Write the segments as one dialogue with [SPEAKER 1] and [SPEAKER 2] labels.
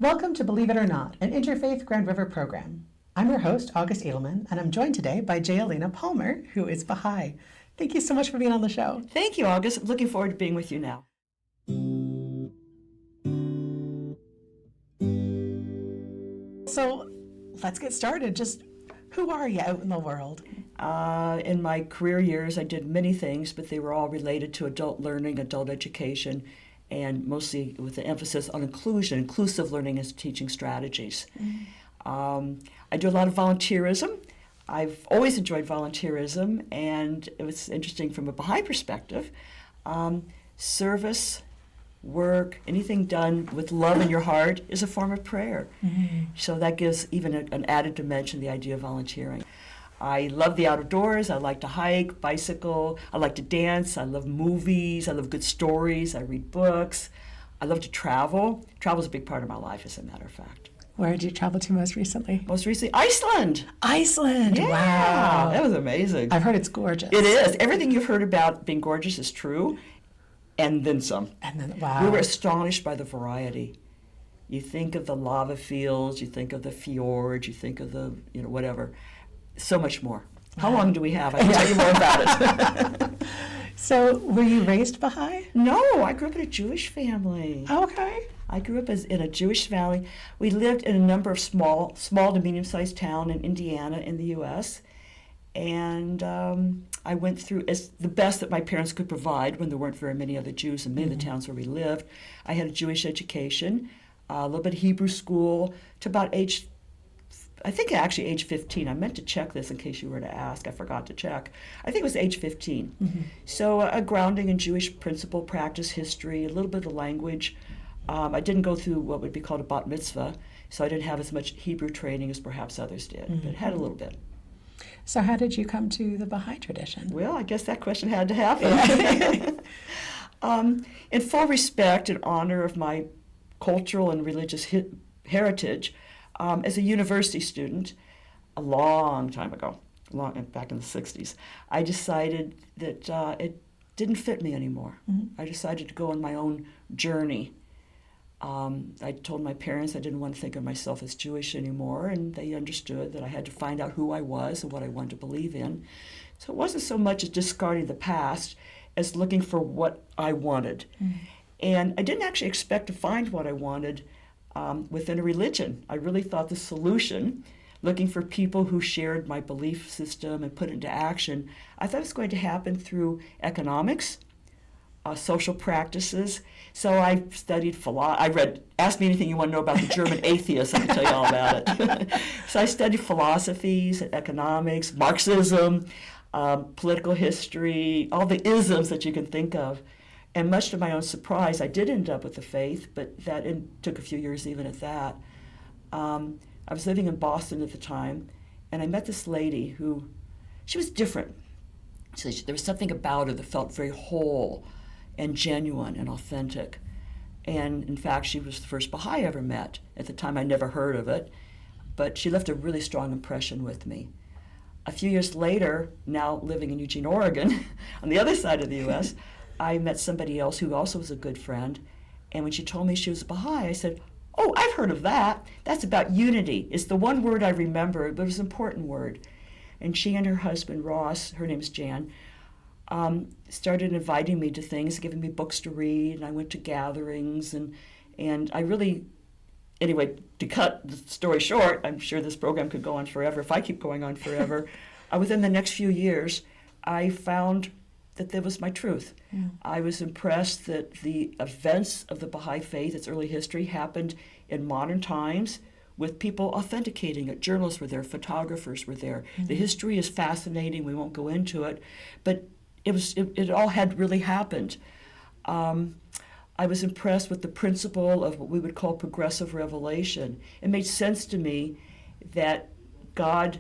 [SPEAKER 1] Welcome to Believe It or Not, an Interfaith Grand River program. I'm your host, August Edelman, and I'm joined today by Jaellayna Palmer, who is Baha'i. Thank you so much for being on the show.
[SPEAKER 2] Thank you, August. I'm looking forward to being with you now.
[SPEAKER 1] So let's get started. Just who are you out in the world?
[SPEAKER 2] In my career years, I did many things, but they were all related to adult learning, adult education, and mostly with the emphasis on inclusion, inclusive learning and teaching strategies. I do a lot of volunteerism. I've always enjoyed volunteerism, and it was interesting from a Baha'i perspective. Service, work, anything done with love in your heart is a form of prayer. So that gives even an added dimension, the idea of volunteering. I love the outdoors. I like to hike, bicycle. I like to dance. I love movies. I love good stories. I read books. I love to travel. Travel is a big part of my life, as a matter of fact.
[SPEAKER 1] Where did you travel to most recently?
[SPEAKER 2] Most recently, Iceland.
[SPEAKER 1] Iceland!
[SPEAKER 2] Yeah,
[SPEAKER 1] wow.
[SPEAKER 2] That was amazing.
[SPEAKER 1] I've heard it's gorgeous.
[SPEAKER 2] It is. Everything you've heard about being gorgeous is true, and then some.
[SPEAKER 1] And then, wow.
[SPEAKER 2] We were astonished by the variety. You think of the lava fields, you think of the fjords, you think of the, whatever. So much more. How long do we have? I can tell you more about it.
[SPEAKER 1] So, were you raised Baha'i?
[SPEAKER 2] No, I grew up in a Jewish family.
[SPEAKER 1] Okay.
[SPEAKER 2] I grew up in a Jewish family. We lived in a number of small to medium-sized town in Indiana in the U.S., and I went through as the best that my parents could provide when there weren't very many other Jews in many of the towns where we lived. I had a Jewish education, a little bit of Hebrew school, to about age 15. I meant to check this in case you were to ask. I forgot to check. I think it was age 15. So a grounding in Jewish principle, practice, history, a little bit of language. I didn't go through what would be called a bat mitzvah, so I didn't have as much Hebrew training as perhaps others did, but had a little bit.
[SPEAKER 1] So how did you come to the Baha'i tradition?
[SPEAKER 2] Well, I guess that question had to happen. In full respect and honor of my cultural and religious heritage, as a university student, a long time ago, back in the 60s, I decided that it didn't fit me anymore. I decided to go on my own journey. I told my parents I didn't want to think of myself as Jewish anymore, and they understood that I had to find out who I was and what I wanted to believe in. So it wasn't so much as discarding the past as looking for what I wanted. And I didn't actually expect to find what I wanted within a religion. I really thought the solution, looking for people who shared my belief system and put it into action, I thought it was going to happen through economics, social practices. So I studied philosophy. Ask me anything you want to know about the German atheists, I can tell you all about it. So I studied philosophies, economics, Marxism, political history, all the isms that you can think of. And much to my own surprise, I did end up with the faith, but that took a few years even at that. I was living in Boston at the time, and I met this lady she was different. So there was something about her that felt very whole and genuine and authentic. And in fact, she was the first Baha'i I ever met. At the time, I never heard of it, but she left a really strong impression with me. A few years later, now living in Eugene, Oregon, on the other side of the U.S., I met somebody else who also was a good friend, and when she told me she was a Baha'i, I said, "Oh, I've heard of that. That's about unity. It's the one word I remember, but it was an important word." And she and her husband, Ross, her name is Jan, started inviting me to things, giving me books to read, and I went to gatherings, and I really, anyway, to cut the story short, I'm sure this program could go on forever if I keep going on forever. Within the next few years, I found that was my truth. I was impressed that the events of the Baha'i faith, its early history, happened in modern times with people authenticating it. Journalists were there, photographers were there. The history is fascinating, we won't go into it, but it all had really happened. I was impressed with the principle of what we would call progressive revelation. It made sense to me that God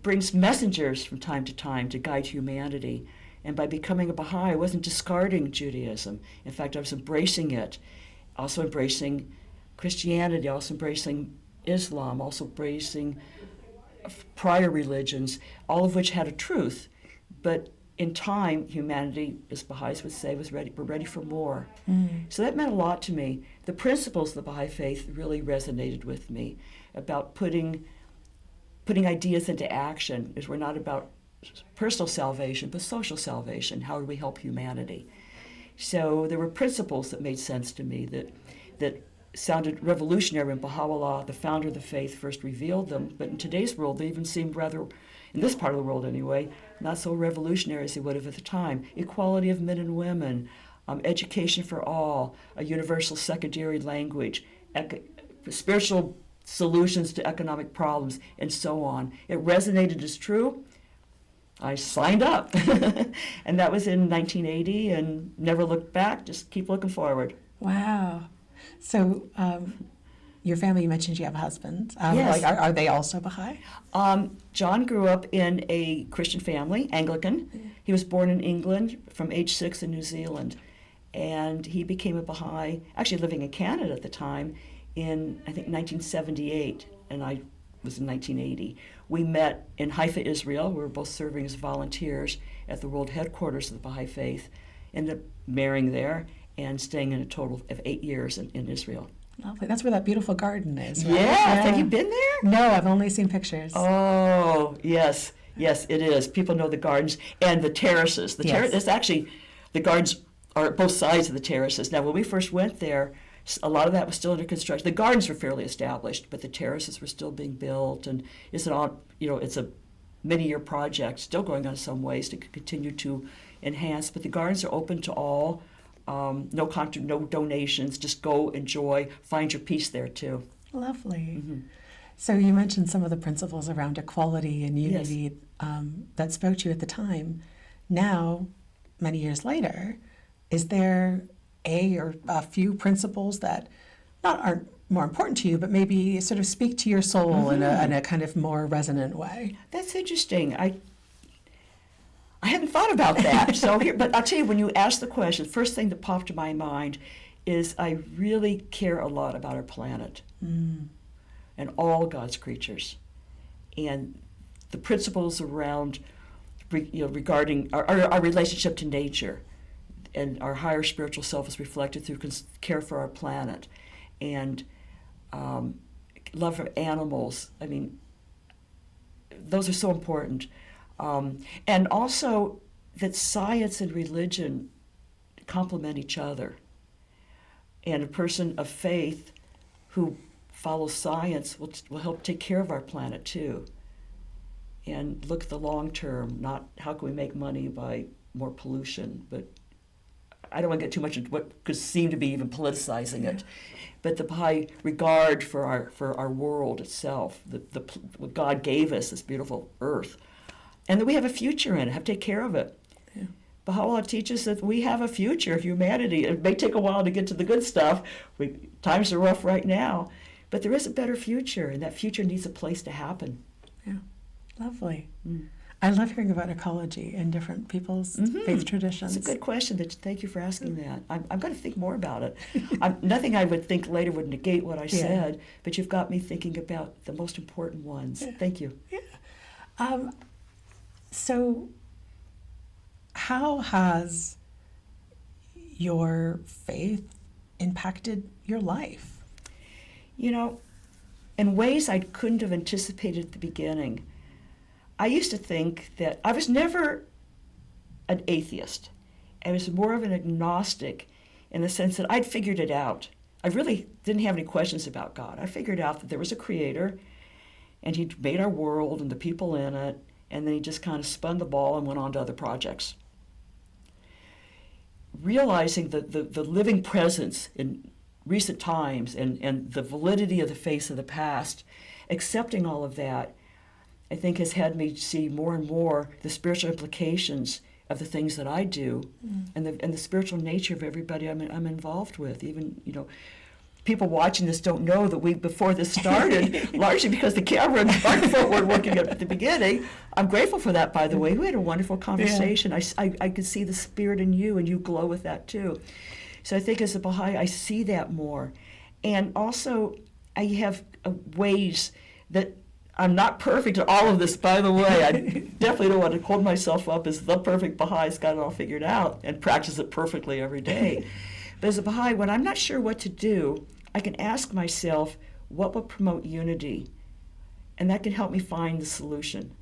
[SPEAKER 2] brings messengers from time to time to guide humanity. And by becoming a Baha'i, I wasn't discarding Judaism. In fact, I was embracing it, also embracing Christianity, also embracing Islam, also embracing prior religions, all of which had a truth. But in time, humanity, as Baha'is would say, we're ready for more.
[SPEAKER 1] Mm.
[SPEAKER 2] So that meant a lot to me. The principles of the Baha'i faith really resonated with me about putting ideas into action. Is we're not about personal salvation, but social salvation. How do we help humanity? So there were principles that made sense to me that sounded revolutionary when Baha'u'llah, the founder of the faith, first revealed them. But in today's world, they even seem rather, in this part of the world anyway, not so revolutionary as they would have at the time. Equality of men and women, education for all, a universal secondary language, spiritual solutions to economic problems, and so on. It resonated as true. I signed up. And that was in 1980, and never looked back, just keep looking forward.
[SPEAKER 1] Wow. So your family, you mentioned you have a husband.
[SPEAKER 2] Yes.
[SPEAKER 1] Are they also Baha'i?
[SPEAKER 2] John grew up in a Christian family, Anglican. He was born in England from age 6 in New Zealand. And he became a Baha'i, actually living in Canada at the time, in, I think, 1978. And I was in 1980. We met in Haifa, Israel. We were both serving as volunteers at the world headquarters of the Baha'i Faith. Ended up marrying there and staying in a total of 8 years in Israel.
[SPEAKER 1] Lovely. That's where that beautiful garden is, right?
[SPEAKER 2] Yeah. Have you been there?
[SPEAKER 1] No, I've only seen pictures.
[SPEAKER 2] Oh, yes. Yes, it is. People know the gardens and the terraces. It's actually, the gardens are at both sides of the terraces. Now, when we first went there, a lot of that was still under construction. The gardens were fairly established, but the terraces were still being built, and it's a many-year project, still going on in some ways to continue to enhance. But the gardens are open to all. No donations. Just go, enjoy, find your peace there too.
[SPEAKER 1] Lovely.
[SPEAKER 2] Mm-hmm.
[SPEAKER 1] So you mentioned some of the principles around equality and unity.
[SPEAKER 2] Yes.
[SPEAKER 1] That spoke to you at the time. Now, many years later, is there a few principles that aren't more important to you, but maybe sort of speak to your soul
[SPEAKER 2] Mm-hmm.
[SPEAKER 1] in a kind of more resonant way?
[SPEAKER 2] That's interesting. I hadn't thought about that. But I'll tell you, when you asked the question, the first thing that popped to my mind is I really care a lot about our planet and all God's creatures, and the principles around, regarding our relationship to nature, and our higher spiritual self is reflected through care for our planet, and love for animals. I mean, those are so important. And also that science and religion complement each other. And a person of faith who follows science will help take care of our planet too. And look at the long term, not how can we make money by more pollution, but I don't want to get too much into what could seem to be even politicizing it. But the Baha'i regard for our world itself, what God gave us, this beautiful earth, and that we have a future in it, have to take care of it.
[SPEAKER 1] Yeah.
[SPEAKER 2] Baha'u'llah teaches that we have a future, humanity. It may take a while to get to the good stuff. Times are rough right now, but there is a better future, and that future needs a place to happen.
[SPEAKER 1] Yeah, lovely.
[SPEAKER 2] Mm.
[SPEAKER 1] I love hearing about ecology and different people's faith traditions.
[SPEAKER 2] It's a good question. Thank you for asking that. I'm going to think more about it. Nothing I would think later would negate what I said, but you've got me thinking about the most important ones. Yeah. Thank you.
[SPEAKER 1] Yeah. So how has your faith impacted your life?
[SPEAKER 2] In ways I couldn't have anticipated at the beginning. I used to think that I was never an atheist. I was more of an agnostic in the sense that I'd figured it out. I really didn't have any questions about God. I figured out that there was a creator, and he'd made our world and the people in it, and then he just kind of spun the ball and went on to other projects. Realizing the living presence in recent times and the validity of the face of the past, accepting all of that, I think has had me see more and more the spiritual implications of the things that I do, and the spiritual nature of everybody I'm involved with. Even, people watching this don't know that before this started, largely because the camera and the microphone weren't working at the beginning. I'm grateful for that, by the way. We had a wonderful conversation. Yeah. I could see the spirit in you, and you glow with that too. So I think as a Baha'i, I see that more. And also, I have ways that I'm not perfect at all of this, by the way. I definitely don't want to hold myself up as the perfect Baha'is got it all figured out and practice it perfectly every day. But as a Baha'i, when I'm not sure what to do, I can ask myself, what will promote unity? And that can help me find the solution.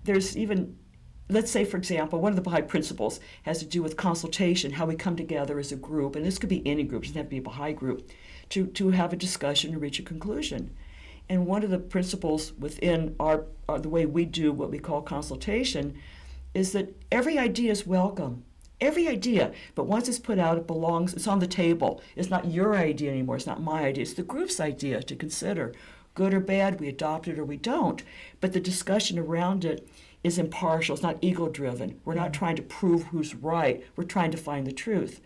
[SPEAKER 2] There's even, let's say, for example, one of the Baha'i principles has to do with consultation, how we come together as a group, and this could be any group, it doesn't have to be a Baha'i group, to have a discussion and reach a conclusion. And one of the principles within the way we do what we call consultation is that every idea is welcome. Every idea, but once it's put out, it belongs, it's on the table. It's not your idea anymore, it's not my idea, it's the group's idea to consider. Good or bad, we adopt it or we don't. But the discussion around it is impartial, it's not ego-driven. We're not trying to prove who's right, we're trying to find the truth.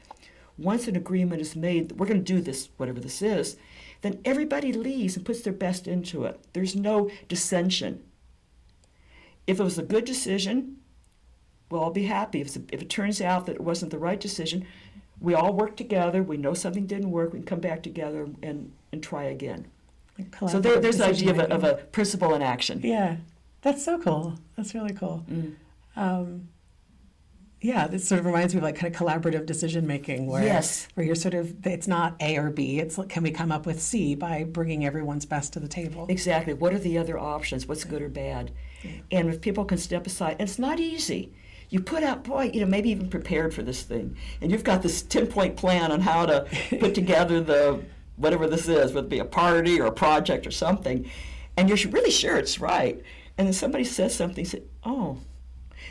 [SPEAKER 2] Once an agreement is made, we're going to do this, whatever this is, then everybody leaves and puts their best into it. There's no dissension. If it was a good decision, we'll all be happy. If it turns out that it wasn't the right decision, we all work together, we know something didn't work, we can come back together and try again. So there's the idea of a principle in action.
[SPEAKER 1] Yeah, that's so cool. That's really cool. Yeah, this sort of reminds me of like kind of collaborative decision making, where you're sort of, it's not A or B. It's like, can we come up with C by bringing everyone's best to the table?
[SPEAKER 2] Exactly. What are the other options? What's good or bad? And if people can step aside, and it's not easy. You put out, maybe even prepared for this thing, and you've got this 10-point plan on how to put together the whatever this is, whether it be a party or a project or something, and you're really sure it's right. And then somebody says something, you say, oh.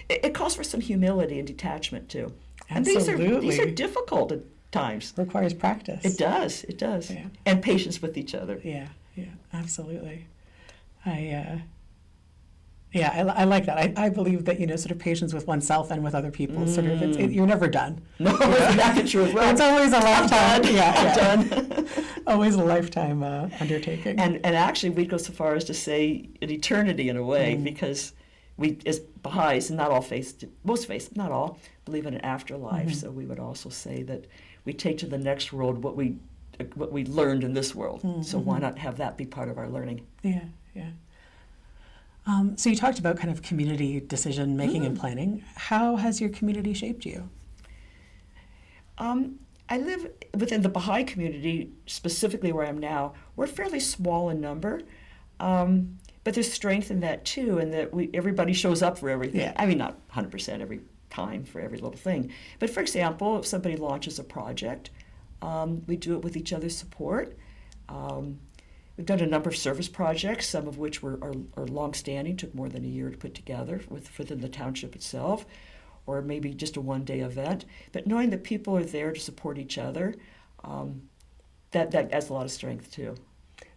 [SPEAKER 2] It calls for some humility and detachment too.
[SPEAKER 1] Absolutely.
[SPEAKER 2] And these are difficult at times.
[SPEAKER 1] Requires practice.
[SPEAKER 2] It does.
[SPEAKER 1] Yeah.
[SPEAKER 2] And patience with each other.
[SPEAKER 1] Yeah, absolutely. I like that. I believe that, sort of patience with oneself and with other people. Sort of, you're never done.
[SPEAKER 2] No, that's exactly true. Well,
[SPEAKER 1] it's always a lifetime.
[SPEAKER 2] I'm done.
[SPEAKER 1] Always a lifetime undertaking.
[SPEAKER 2] And actually, we'd go so far as to say an eternity in a way, because we, as Baha'is, and not all faiths, most faiths, not all, believe in an afterlife. So we would also say that we take to the next world what we learned in this world. So why not have that be part of our learning?
[SPEAKER 1] Yeah. So you talked about kind of community decision making and planning. How has your community shaped you?
[SPEAKER 2] I live within the Baha'i community, specifically where I am now. We're fairly small in number, but there's strength in that too, and that everybody shows up for everything.
[SPEAKER 1] Yeah.
[SPEAKER 2] I mean, not 100% every time for every little thing, but for example, if somebody launches a project, we do it with each other's support. We've done a number of service projects, some of which are long-standing, took more than a year to put together within the township itself, or maybe just a one-day event. But knowing that people are there to support each other, that adds a lot of strength too.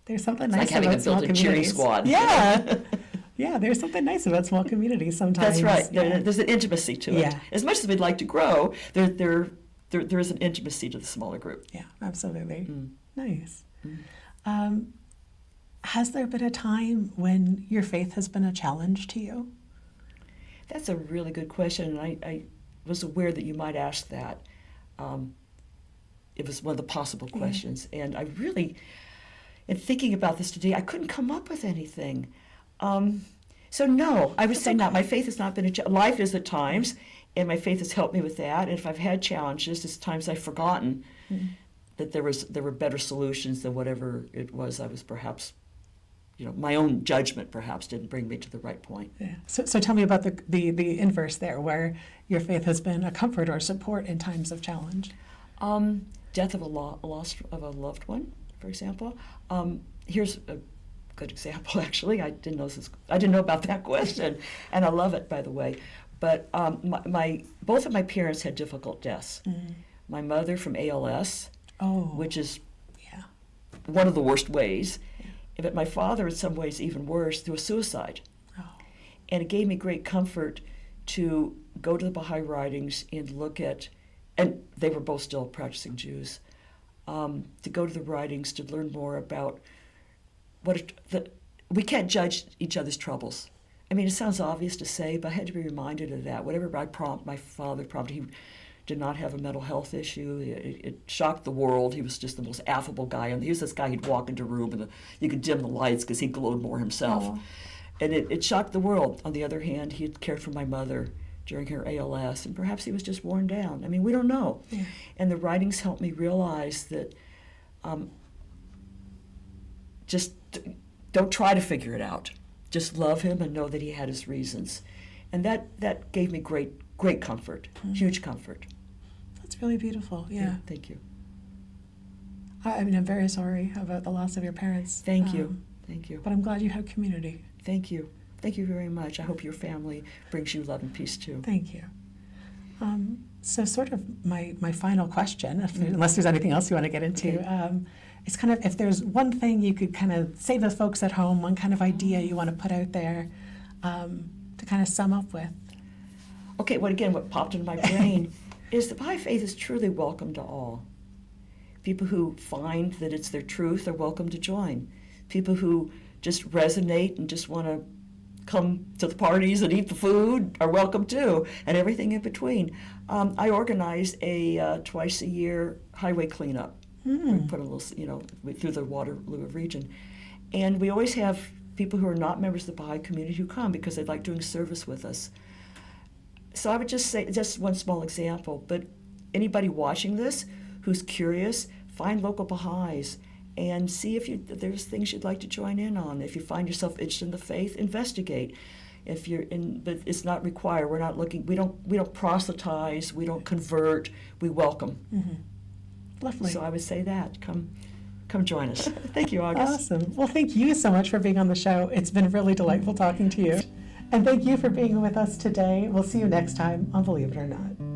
[SPEAKER 1] There's something
[SPEAKER 2] nice
[SPEAKER 1] about
[SPEAKER 2] having a built-in cheering squad.
[SPEAKER 1] Yeah. Yeah, there's something nice about small communities sometimes.
[SPEAKER 2] That's right.
[SPEAKER 1] Yeah.
[SPEAKER 2] There's an intimacy to it. Yeah. As much as we'd like to grow, there is an intimacy to the smaller group.
[SPEAKER 1] Yeah, absolutely. Nice. Has there been a time when your faith has been a challenge to you?
[SPEAKER 2] That's a really good question, and I was aware that you might ask that. It was one of the possible questions, and I really, in thinking about this today, I couldn't come up with anything. So no, I would say not. My faith has not been a challenge. Life is at times, and my faith has helped me with that. And if I've had challenges, it's times I've forgotten that there were better solutions than whatever it was I was perhaps, my own judgment perhaps didn't bring me to the right point.
[SPEAKER 1] Yeah. So tell me about the inverse there, where your faith has been a comfort or support in times of challenge.
[SPEAKER 2] Death of a loss of a loved one, for example. Here's a good example, actually. I didn't know about that question, and I love it, by the way. But both of my parents had difficult deaths. My mother from ALS, which is one of the worst ways. But my father, in some ways, even worse, through a suicide. And it gave me great comfort to go to the Baha'i writings and look at, and they were both still practicing Jews, to go to the writings to learn more about we can't judge each other's troubles. I mean, it sounds obvious to say, but I had to be reminded of that. Whatever my father prompted, he did not have a mental health issue. It shocked the world. He was just the most affable guy. And he was this guy, he'd walk into a room and you could dim the lights because he glowed more himself.
[SPEAKER 1] Oh.
[SPEAKER 2] And it shocked the world. On the other hand, he had cared for my mother during her ALS, and perhaps he was just worn down. I mean, we don't know.
[SPEAKER 1] Yeah.
[SPEAKER 2] And the writings helped me realize that just don't try to figure it out. Just love him and know that he had his reasons. And that gave me great comfort, huge comfort.
[SPEAKER 1] That's really beautiful. Yeah.
[SPEAKER 2] Thank you.
[SPEAKER 1] I mean, I'm very sorry about the loss of your parents.
[SPEAKER 2] Thank you. Thank you.
[SPEAKER 1] But I'm glad you have community.
[SPEAKER 2] Thank you. Thank you very much. I hope your family brings you love and peace too.
[SPEAKER 1] Thank you. So sort of my final question, unless there's anything else you want to get into, is kind of if there's one thing you could kind of say to the folks at home, one kind of idea you want to put out there to kind of sum up with.
[SPEAKER 2] Okay, what popped into my brain is the Baha'i faith is truly welcome to all. People who find that it's their truth are welcome to join. People who just resonate and just want to come to the parties and eat the food are welcome too, and everything in between. I organize a twice-a-year highway cleanup. We put a little, through the Waterloo region. And we always have people who are not members of the Baha'i community who come because they like doing service with us. So I would just say, just one small example, but anybody watching this who's curious, find local Baha'is and see if there's things you'd like to join in on. If you find yourself interested in the faith, investigate. But it's not required. We're not looking. We don't proselytize. We don't convert. We welcome.
[SPEAKER 1] Mm-hmm. Lovely.
[SPEAKER 2] So I would say that come join us. Thank you, August.
[SPEAKER 1] Awesome. Well, thank you so much for being on the show. It's been really delightful talking to you. And thank you for being with us today. We'll see you next time on Believe It or Not.